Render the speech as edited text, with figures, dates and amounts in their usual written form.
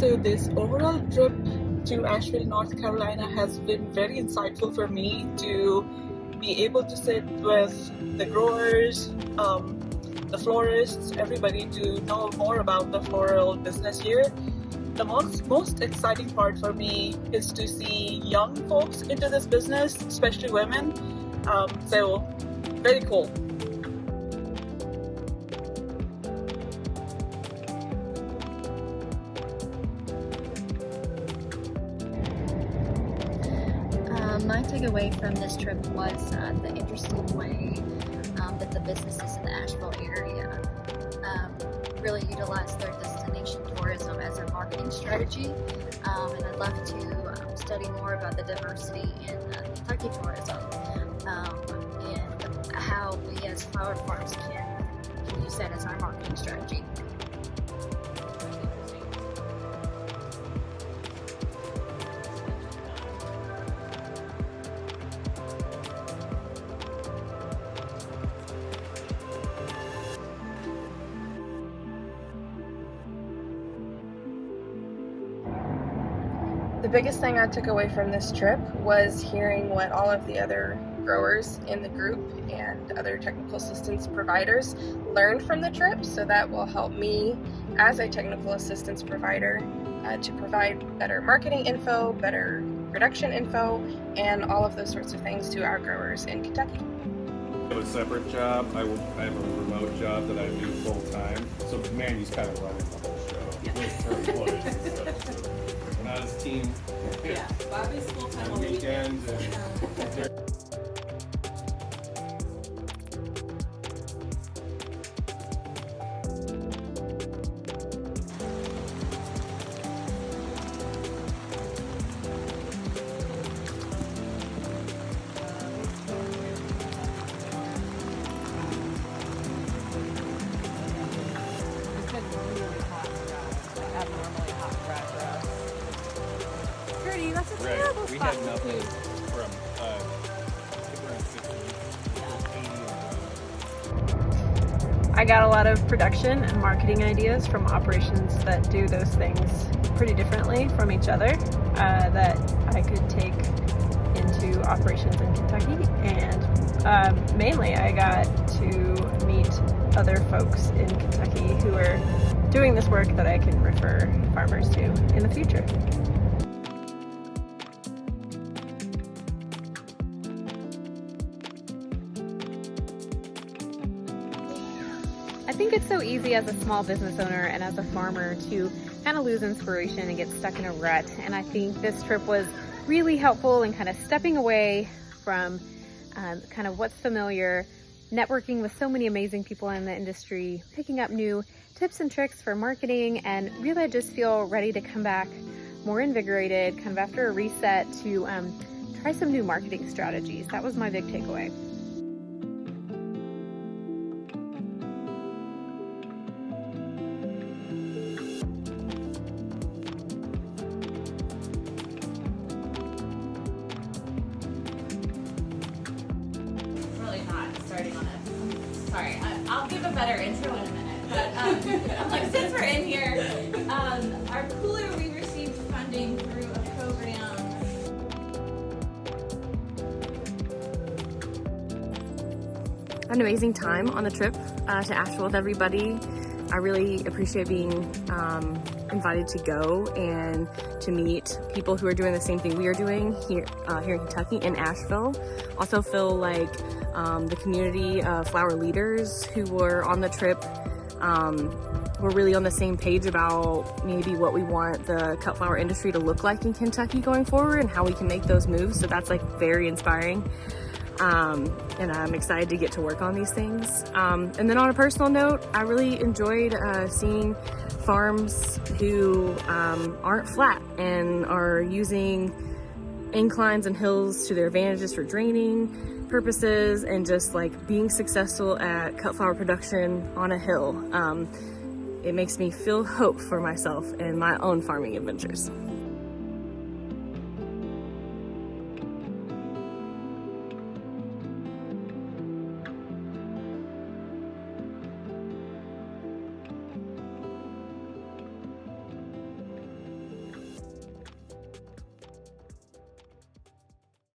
So this overall trip to Asheville, North Carolina has been very insightful for me to be able to sit with the growers, the florists, everybody to know more about the floral business here. The most exciting part for me is to see young folks into this business, especially women. So very cool. My takeaway from this trip was the interesting way that the businesses in the Asheville area really utilize their destination tourism as a marketing strategy. And I'd love to study more about the diversity in Kentucky tourism and how we as flower farms can use that as our marketing strategy. The biggest thing I took away from this trip was hearing what all of the other growers in the group and other technical assistance providers learned from the trip, so that will help me as a technical assistance provider to provide better marketing info, better production info, and all of those sorts of things to our growers in Kentucky. I have a separate job. I have a remote job that I do full time. So Mandy's kind of running the whole show. Her employees and stuff. So we're not as team. Yeah, Bobby's full time on the weekends. That's a terrible We spot. had nothing from around 60. I got a lot of production and marketing ideas from operations that do those things pretty differently from each other that I could take into operations in Kentucky. And mainly I got to meet other folks in Kentucky who are doing this work that I can refer farmers to in the future. I think it's so easy as a small business owner and as a farmer to kind of lose inspiration and get stuck in a rut. And I think this trip was really helpful in kind of stepping away from kind of what's familiar, networking with so many amazing people in the industry, picking up new tips and tricks for marketing, and really I just feel ready to come back more invigorated, kind of after a reset, to try some new marketing strategies. That was my big takeaway. Starting on it. Sorry, I'll give a better intro in a minute. But like, since we're in here, our cooler, we received funding through a program. I had an amazing time on the trip to Asheville with everybody. I really appreciate being invited to go and to meet people who are doing the same thing we are doing here in Kentucky, in Asheville. Also feel like the community of flower leaders who were on the trip were really on the same page about maybe what we want the cut flower industry to look like in Kentucky going forward and how we can make those moves. So that's like very inspiring. And I'm excited to get to work on these things. And then on a personal note, I really enjoyed seeing farms who aren't flat and are using inclines and hills to their advantages for draining purposes and just like being successful at cut flower production on a hill. It makes me feel hope for myself and my own farming adventures.